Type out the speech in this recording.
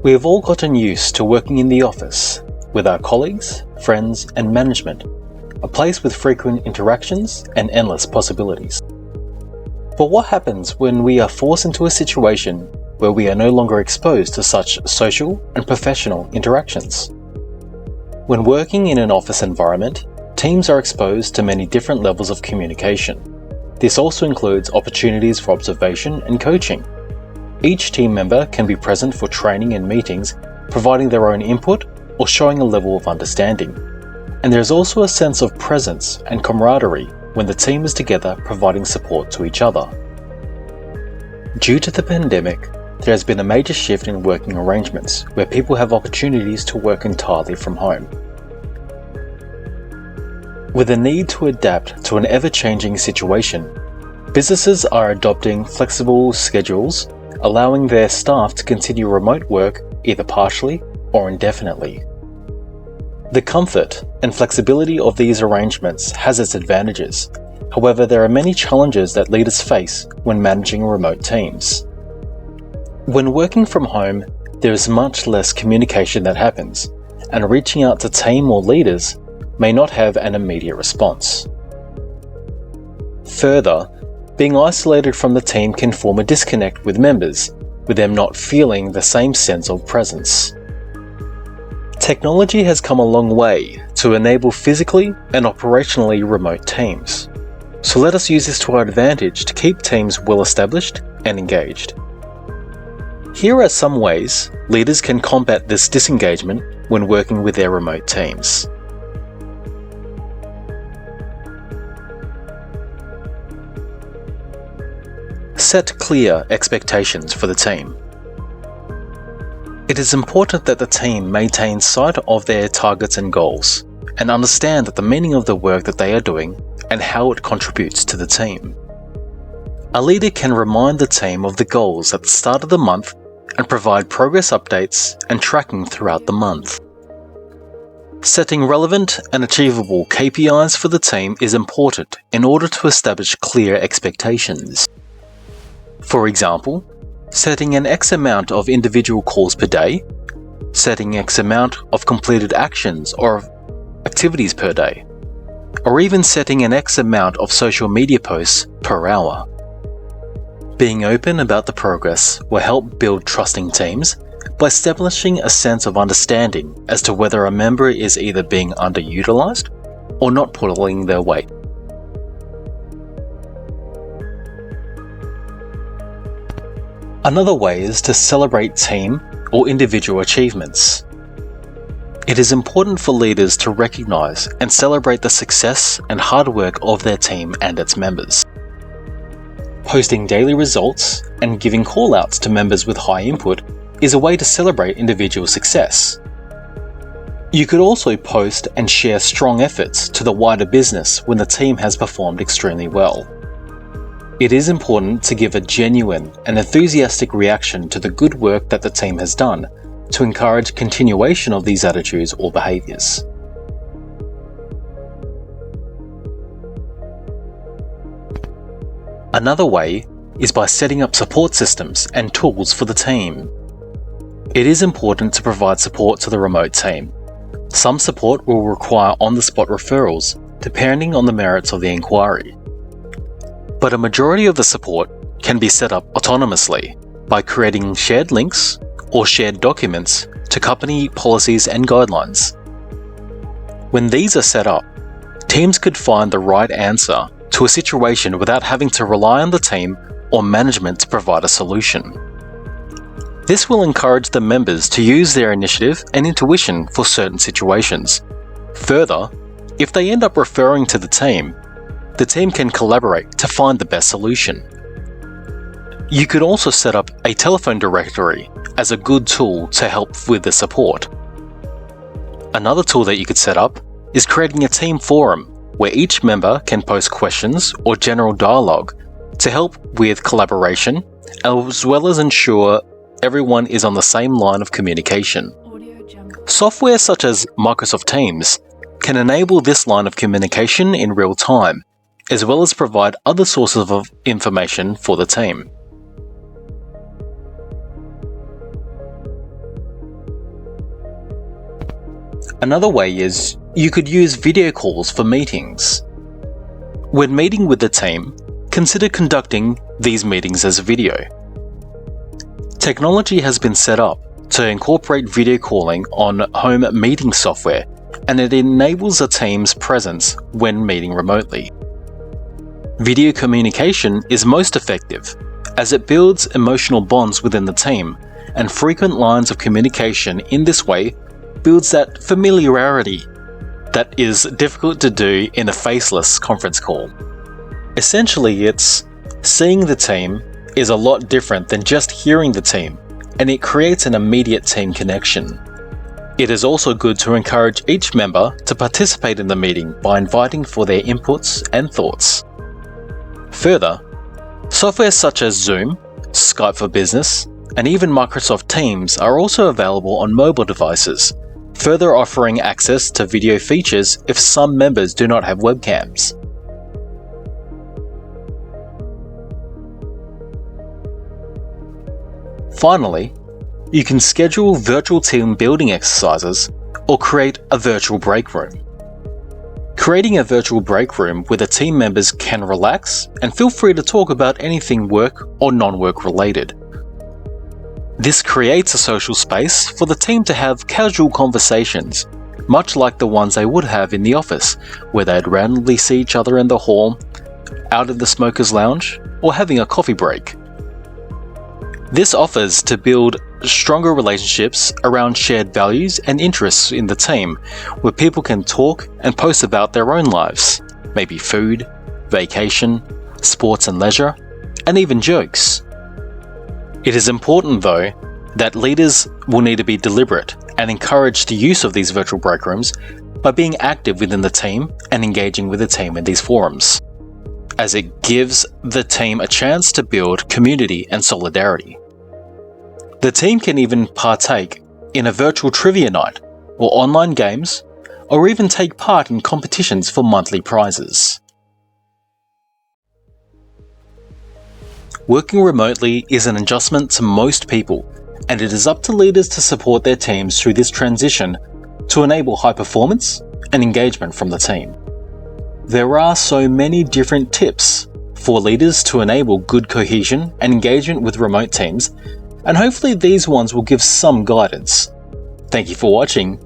We have all gotten used to working in the office, with our colleagues, friends, and management, a place with frequent interactions and endless possibilities. But what happens when we are forced into a situation where we are no longer exposed to such social and professional interactions? When working in an office environment, teams are exposed to many different levels of communication. This also includes opportunities for observation and coaching. Each team member can be present for training and meetings, providing their own input or showing a level of understanding. And there is also a sense of presence and camaraderie when the team is together providing support to each other. Due to the pandemic, there has been a major shift in working arrangements where people have opportunities to work entirely from home. With a need to adapt to an ever-changing situation, businesses are adopting flexible schedules, allowing their staff to continue remote work either partially or indefinitely. The comfort and flexibility of these arrangements has its advantages. However, there are many challenges that leaders face when managing remote teams. When working from home, there is much less communication that happens, and reaching out to team or leaders may not have an immediate response. Further, being isolated from the team can form a disconnect with members, with them not feeling the same sense of presence. Technology has come a long way to enable physically and operationally remote teams. So let us use this to our advantage to keep teams well established and engaged. Here are some ways leaders can combat this disengagement when working with their remote teams. Set clear expectations for the team. It is important that the team maintain sight of their targets and goals, and understand that the meaning of the work that they are doing and how it contributes to the team. A leader can remind the team of the goals at the start of the month and provide progress updates and tracking throughout the month. Setting relevant and achievable KPIs for the team is important in order to establish clear expectations. For example, setting an X amount of individual calls per day, setting X amount of completed actions or activities per day, or even setting an X amount of social media posts per hour. Being open about the progress will help build trusting teams by establishing a sense of understanding as to whether a member is either being underutilized or not pulling their weight. Another way is to celebrate team or individual achievements. It is important for leaders to recognize and celebrate the success and hard work of their team and its members. Posting daily results and giving call-outs to members with high input is a way to celebrate individual success. You could also post and share strong efforts to the wider business when the team has performed extremely well. It is important to give a genuine and enthusiastic reaction to the good work that the team has done to encourage continuation of these attitudes or behaviours. Another way is by setting up support systems and tools for the team. It is important to provide support to the remote team. Some support will require on-the-spot referrals, depending on the merits of the inquiry. But a majority of the support can be set up autonomously by creating shared links or shared documents to company policies and guidelines. When these are set up, teams could find the right answer to a situation without having to rely on the team or management to provide a solution. This will encourage the members to use their initiative and intuition for certain situations. Further, if they end up referring to the team can collaborate to find the best solution. You could also set up a telephone directory as a good tool to help with the support. Another tool that you could set up is creating a team forum where each member can post questions or general dialogue to help with collaboration, as well as ensure everyone is on the same line of communication. Software such as Microsoft Teams can enable this line of communication in real time, as well as provide other sources of information for the team. Another way is you could use video calls for meetings. When meeting with the team, consider conducting these meetings as video. Technology has been set up to incorporate video calling on home meeting software, and it enables a team's presence when meeting remotely. Video communication is most effective as it builds emotional bonds within the team, and frequent lines of communication in this way builds that familiarity that is difficult to do in a faceless conference call. Essentially, it's seeing the team is a lot different than just hearing the team, and it creates an immediate team connection. It is also good to encourage each member to participate in the meeting by inviting for their inputs and thoughts. Further, software such as Zoom, Skype for Business, and even Microsoft Teams are also available on mobile devices, further offering access to video features if some members do not have webcams. Finally, you can schedule virtual team building exercises or create a virtual break room. Creating a virtual break room where the team members can relax and feel free to talk about anything work or non-work related. This creates a social space for the team to have casual conversations, much like the ones they would have in the office, where they'd randomly see each other in the hall, out in the smoker's lounge, or having a coffee break. This offers to build stronger relationships around shared values and interests in the team, where people can talk and post about their own lives, maybe food, vacation, sports and leisure, and even jokes. It is important, though, that leaders will need to be deliberate and encourage the use of these virtual break rooms by being active within the team and engaging with the team in these forums, as it gives the team a chance to build community and solidarity. The team can even partake in a virtual trivia night, or online games, or even take part in competitions for monthly prizes. Working remotely is an adjustment to most people, and it is up to leaders to support their teams through this transition to enable high performance and engagement from the team. There are so many different tips for leaders to enable good cohesion and engagement with remote teams, and hopefully these ones will give some guidance. Thank you for watching,